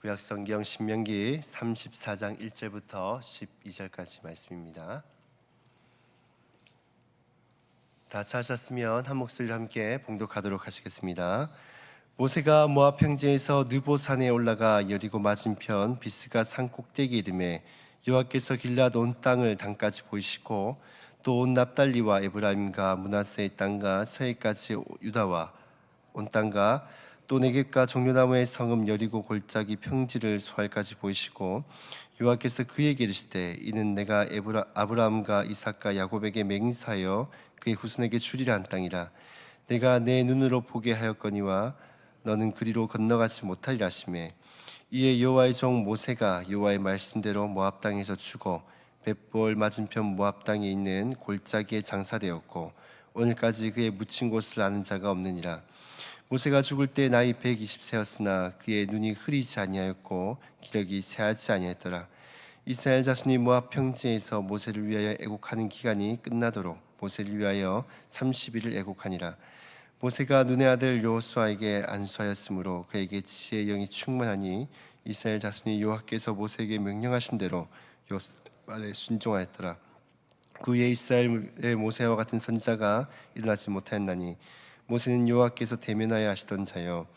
구약성경 신명기 34장 1절부터 12절까지 말씀입니다. 다 찾으셨으면 한 목소리로 함께 봉독하도록 하시겠습니다. 모세가 모압 평지에서 느보산에 올라가 여리고 맞은편 비스가 산 꼭대기에 이르매 여호와께서 길앗 온 땅을 단까지 보이시고 또 온 납달리와 에브라임과 므낫세의 땅과 서해까지 유다와 온 땅과 또 네겝과 종려나무의 성읍 여리고 골짜기 평지를 소알까지 보이시고 여호와께서 그에게 이르시되 이는 내가 아브라함과 이삭과 야곱에게 맹세하여 그의 후손에게 주리라 한 땅이라. 내가 내 눈으로 보게 하였거니와 너는 그리로 건너가지 못하리라 하시매 이에 여호와의 종 모세가 여호와의 말씀대로 모압 땅에서 죽어 벳볼 맞은편 모압 땅에 있는 골짜기에 장사되었고 오늘까지 그의 묻힌 곳을 아는 자가 없느니라. 모세가 죽을 때 나이 120세였으나 그의 눈이 흐리지 아니하였고 기력이 쇠하지 아니하였더라. 이스라엘 자손이 모압 평지에서 모세를 위하여 애곡하는 기간이 끝나도록 모세를 위하여 30일을 애곡하니라. 모세가 눈의 아들 여호수아에게 안수하였으므로 그에게 지혜의 영이 충만하니 이스라엘 자손이 여호와께서 모세에게 명령하신 대로 여호수아 말에 순종하였더라. 그 후에 이스라엘의 모세와 같은 선지자가 일어나지 못하였나니 모세는 여호와께서 대면하여 하시던 자요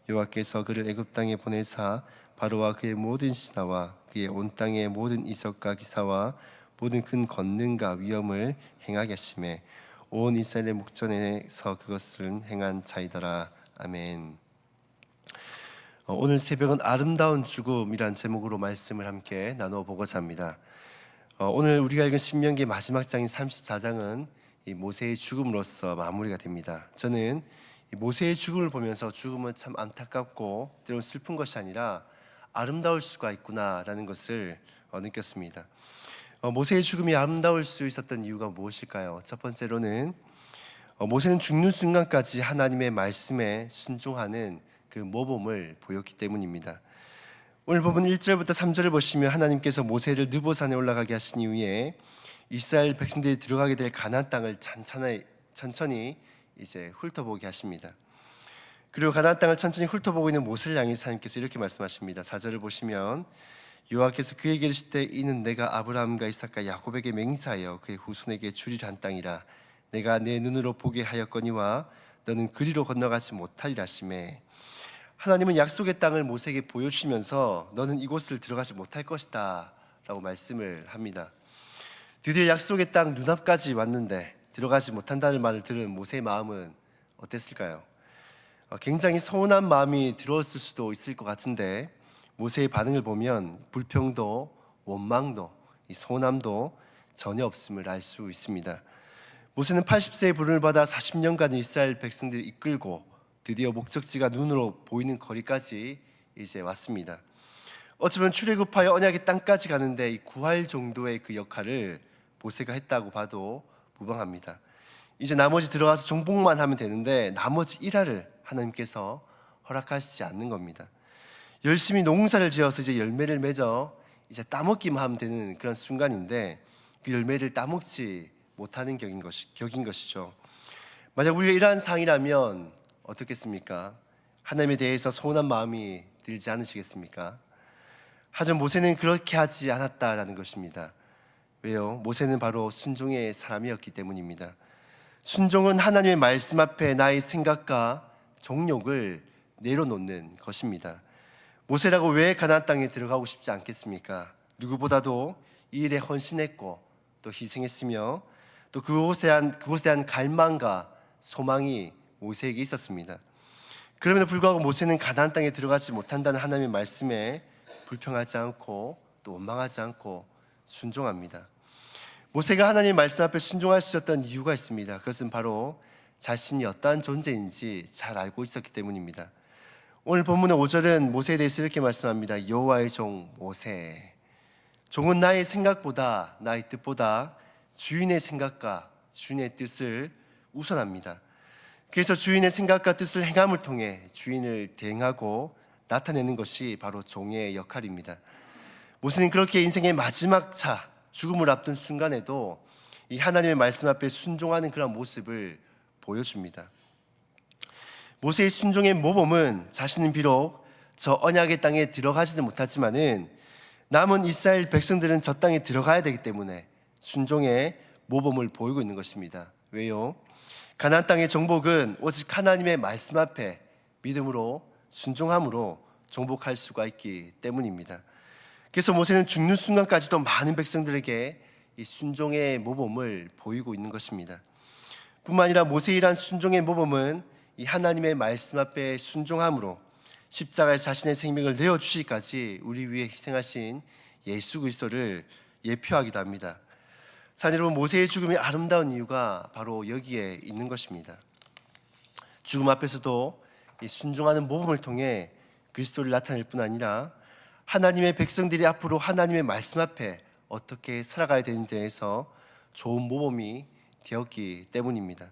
여호와께서 그를 애굽 땅에 보내사 바로와 그의 모든 신하와 그의 온 땅의 모든 이적과 기사와 모든 큰 권능과 위엄을 행하게 하시매 온 이스라엘의 목전에서 그것을 행한 자이더라. 아멘. 오늘 새벽은 아름다운 죽음이란 제목으로 말씀을 함께 나누어 보고자 합니다. 오늘 우리가 읽은 신명기의 마지막 장인 34장은 이 모세의 죽음으로써 마무리가 됩니다. 저는 이 모세의 죽음을 보면서 죽음은 참 안타깝고 때로는 슬픈 것이 아니라 아름다울 수가 있구나라는 것을 느꼈습니다. 모세의 죽음이 아름다울 수 있었던 이유가 무엇일까요? 첫 번째로는 모세는 죽는 순간까지 하나님의 말씀에 순종하는 그 모범을 보였기 때문입니다. 오늘 본문 1절부터 3절을 보시면 하나님께서 모세를 느보산에 올라가게 하신 이후에 이스라엘 백성들이 들어가게 될 가나안 땅을 천천히 이제 훑어보게 하십니다. 그리고 가나안 땅을 천천히 훑어보고 있는 모세를 향해서 하나님께서 이렇게 말씀하십니다. 4절을 보시면 여호와께서 그에게 이르시되 이는 내가 아브라함과 이삭과 야곱에게 맹세하여 그의 후손에게 주리라 한 땅이라. 내가 내 눈으로 보게 하였거니와 너는 그리로 건너가지 못하리라 하시매 하나님은 약속의 땅을 모세에게 보여주시면서 너는 이곳을 들어가지 못할 것이다 라고 말씀을 합니다. 드디어 약속의 땅 눈앞까지 왔는데 들어가지 못한다는 말을 들은 모세의 마음은 어땠을까요? 굉장히 서운한 마음이 들었을 수도 있을 것 같은데 모세의 반응을 보면 불평도 원망도 이 서운함도 전혀 없음을 알 수 있습니다. 모세는 80세의 부름을 받아 40년간 이스라엘 백성들을 이끌고 드디어 목적지가 눈으로 보이는 거리까지 이제 왔습니다. 어쩌면 출애굽하여 언약의 땅까지 가는데 이 구할 정도의 그 역할을 모세가 했다고 봐도 무방합니다. 이제 나머지 들어가서 정복만 하면 되는데 나머지 일화를 하나님께서 허락하시지 않는 겁니다. 열심히 농사를 지어서 이제 열매를 맺어 이제 따먹기만 하면 되는 그런 순간인데 그 열매를 따먹지 못하는 격인 것이죠. 만약 우리가 이러한 상이라면 어떻겠습니까? 하나님에 대해서 서운한 마음이 들지 않으시겠습니까? 하지만 모세는 그렇게 하지 않았다라는 것입니다. 왜요? 모세는 바로 순종의 사람이었기 때문입니다. 순종은 하나님의 말씀 앞에 나의 생각과 정욕을 내려놓는 것입니다. 모세라고 왜 가나안 땅에 들어가고 싶지 않겠습니까? 누구보다도 이 일에 헌신했고 또 희생했으며 또 그곳에 대한 갈망과 소망이 모세에게 있었습니다. 그럼에도 불구하고 모세는 가나안 땅에 들어가지 못한다는 하나님의 말씀에 불평하지 않고 또 원망하지 않고 순종합니다. 모세가 하나님의 말씀 앞에 순종할 수 있었던 이유가 있습니다. 그것은 바로 자신이 어떠한 존재인지 잘 알고 있었기 때문입니다. 오늘 본문의 5절은 모세에 대해서 이렇게 말씀합니다. 여호와의 종 모세. 종은 나의 생각보다 나의 뜻보다 주인의 생각과 주인의 뜻을 우선합니다. 그래서 주인의 생각과 뜻을 행함을 통해 주인을 대행하고 나타내는 것이 바로 종의 역할입니다. 모세는 그렇게 인생의 마지막 차 죽음을 앞둔 순간에도 이 하나님의 말씀 앞에 순종하는 그런 모습을 보여줍니다. 모세의 순종의 모범은 자신은 비록 저 언약의 땅에 들어가지는 못하지만은 남은 이스라엘 백성들은 저 땅에 들어가야 되기 때문에 순종의 모범을 보이고 있는 것입니다. 왜요? 가나안 땅의 정복은 오직 하나님의 말씀 앞에 믿음으로 순종함으로 정복할 수가 있기 때문입니다. 그래서 모세는 죽는 순간까지도 많은 백성들에게 이 순종의 모범을 보이고 있는 것입니다. 뿐만 아니라 모세의 이러한 순종의 모범은 이 하나님의 말씀 앞에 순종함으로 십자가에서 자신의 생명을 내어주시기까지 우리 위해 희생하신 예수 그리스도를 예표하기도 합니다. 사실 여러분, 모세의 죽음이 아름다운 이유가 바로 여기에 있는 것입니다. 죽음 앞에서도 이 순종하는 모범을 통해 그리스도를 나타낼 뿐 아니라 하나님의 백성들이 앞으로 하나님의 말씀 앞에 어떻게 살아가야 되는지에 대해서 좋은 모범이 되었기 때문입니다.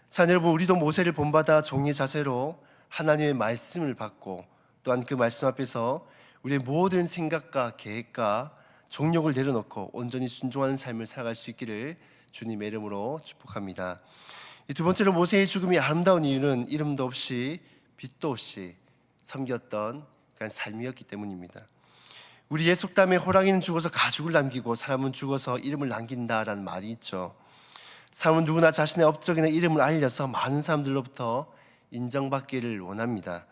사실 여러분, 우리도 모세를 본받아 종의 자세로 하나님의 말씀을 받고 또한 그 말씀 앞에서 우리의 모든 생각과 계획과 종력을 내려놓고 온전히 순종하는 삶을 살아갈 수 있기를 주님의 이름으로 축복합니다. 두 번째로 모세의 죽음이 아름다운 이유는 이름도 없이 빛도 없이 섬겼던 그런 삶이었기 때문입니다. 우리의 속담에 호랑이는 죽어서 가죽을 남기고 사람은 죽어서 이름을 남긴다라는 말이 있죠. 사람은 누구나 자신의 업적이나 이름을 알려서 많은 사람들로부터 인정받기를 원합니다.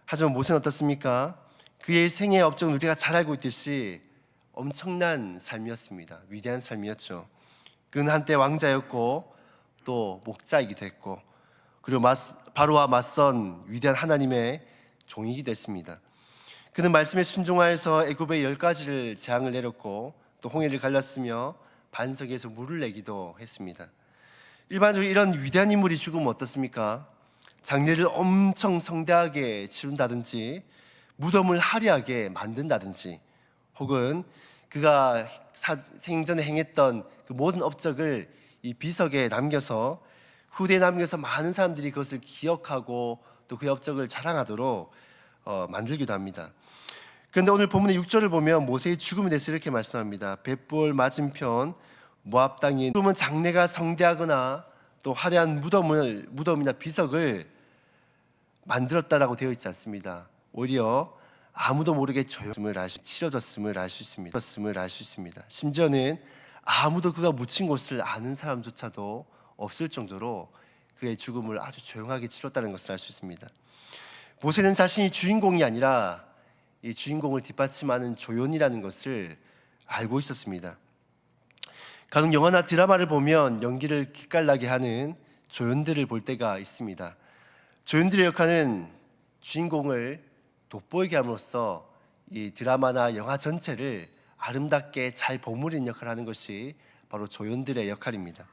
하지만 모세는 어떻습니까? 그의 생애의 업적은 우리가 잘 알고 있듯이 엄청난 삶이었습니다. 위대한 삶이었죠. 그는 한때 왕자였고 또 목자이기도 했고, 그리고 바로와 맞선 위대한 하나님의 종이기도 했습니다. 그는 말씀에 순종하여서 애굽의 10가지를 재앙을 내렸고 또 홍해를 갈랐으며 반석에서 물을 내기도 했습니다. 일반적으로 이런 위대한 인물이 죽으면 어떻습니까? 장례를 엄청 성대하게 치른다든지 무덤을 화려하게 만든다든지, 혹은 그가 생전에 행했던 그 모든 업적을 이 비석에 남겨서 후대에 남겨서 많은 사람들이 그것을 기억하고 또 그의 업적을 자랑하도록 만들기도 합니다. 그런데 오늘 본문의 6절을 보면 모세의 죽음에 대해서 이렇게 말씀합니다. 벳볼 맞은편 모압 땅에 죽음은 장례가 성대하거나 또 화려한 무덤이나 비석을 만들었다라고 되어 있지 않습니다. 오히려 아무도 모르게 치러졌음을 알 수 있습니다. 심지어는 아무도 그가 묻힌 곳을 아는 사람조차도 없을 정도로 그의 죽음을 아주 조용하게 치렀다는 것을 알 수 있습니다. 모세는 자신이 주인공이 아니라 이 주인공을 뒷받침하는 조연이라는 것을 알고 있었습니다. 간혹 영화나 드라마를 보면 연기를 기깔나게 하는 조연들을 볼 때가 있습니다. 조연들의 역할은 주인공을 돋보이게 함으로써 이 드라마나 영화 전체를 아름답게 잘 버무리는 역할을 하는 것이 바로 조연들의 역할입니다.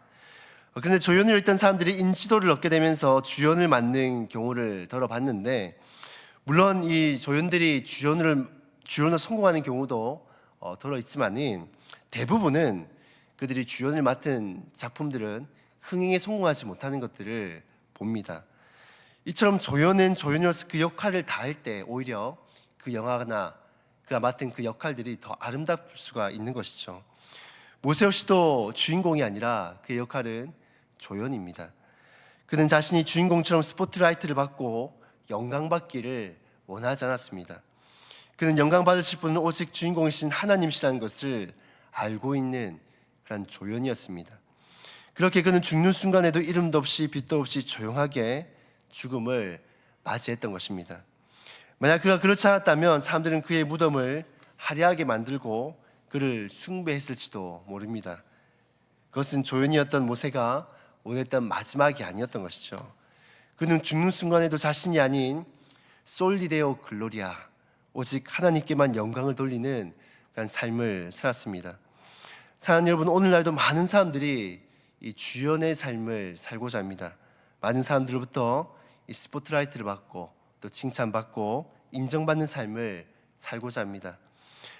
그런데 조연을 했던 사람들이 인지도를 얻게 되면서 주연을 맡는 경우를 들어봤는데, 물론 이 조연들이 주연을 성공하는 경우도 들어있지만은 대부분은 그들이 주연을 맡은 작품들은 흥행에 성공하지 못하는 것들을 봅니다. 이처럼 조연은 조연으로서 그 역할을 다할 때 오히려 그 영화나 그가 맡은 그 역할들이 더 아름다울 수가 있는 것이죠. 모세 역시도 주인공이 아니라 그의 역할은 조연입니다. 그는 자신이 주인공처럼 스포트라이트를 받고 영광받기를 원하지 않았습니다. 그는 영광받으실 분은 오직 주인공이신 하나님이시라는 것을 알고 있는 그런 조연이었습니다. 그렇게 그는 죽는 순간에도 이름도 없이 빛도 없이 조용하게 죽음을 맞이했던 것입니다. 만약 그가 그렇지 않았다면 사람들은 그의 무덤을 화려하게 만들고 그를 숭배했을지도 모릅니다. 그것은 조연이었던 모세가 원했던 마지막이 아니었던 것이죠. 그는 죽는 순간에도 자신이 아닌 솔리데오 글로리아, 오직 하나님께만 영광을 돌리는 그런 삶을 살았습니다. 사랑하는 여러분, 오늘날도 많은 사람들이 이 주연의 삶을 살고자 합니다. 많은 사람들로부터 이 스포트라이트를 받고 또 칭찬받고 인정받는 삶을 살고자 합니다.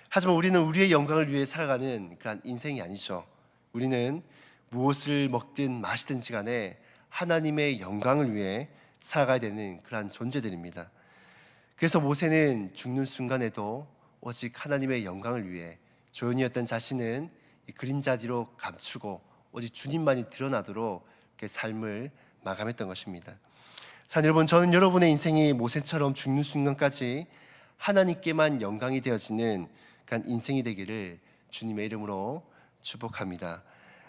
하지만 우리는 우리의 영광을 위해 살아가는 그런 인생이 아니죠. 우리는 무엇을 먹든 마시든지 간에 하나님의 영광을 위해 살아가야 되는 그런 존재들입니다. 그래서 모세는 죽는 순간에도 오직 하나님의 영광을 위해 조연이었던 자신은 이 그림자 뒤로 감추고 오직 주님만이 드러나도록 이렇게 삶을 마감했던 것입니다. 자, 여러분, 저는 여러분의 인생이 모세처럼 죽는 순간까지 하나님께만 영광이 되어지는 그런 인생이 되기를 주님의 이름으로 축복합니다.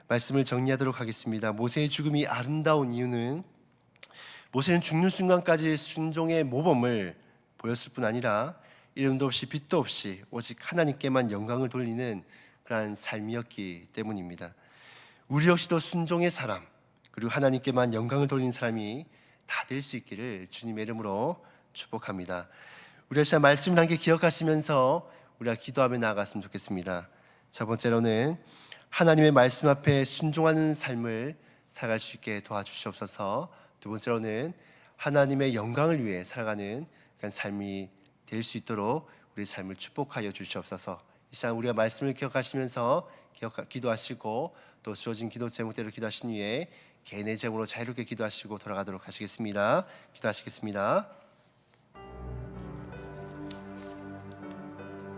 말씀을 정리하도록 하겠습니다. 모세의 죽음이 아름다운 이유는 모세는 죽는 순간까지 순종의 모범을 보였을 뿐 아니라 이름도 없이 빛도 없이 오직 하나님께만 영광을 돌리는 그러한 삶이었기 때문입니다. 우리 역시도 순종의 사람, 그리고 하나님께만 영광을 돌리는 사람이 다 될 수 있기를 주님의 이름으로 축복합니다. 우리 역시 말씀을 함께 기억하시면서 우리가 기도하며 나아갔으면 좋겠습니다. 첫 번째로는 하나님의 말씀 앞에 순종하는 삶을 살아갈 수 있게 도와주시옵소서. 두 번째로는 하나님의 영광을 위해 살아가는 그런 삶이 될 수 있도록 우리 삶을 축복하여 주시옵소서. 이 시간 우리가 말씀을 기억하시면서 기도하시고 또 주어진 기도 제목대로 기도하신 후에 개인의 제목으로 자유롭게 기도하시고 돌아가도록 하시겠습니다. 기도하시겠습니다.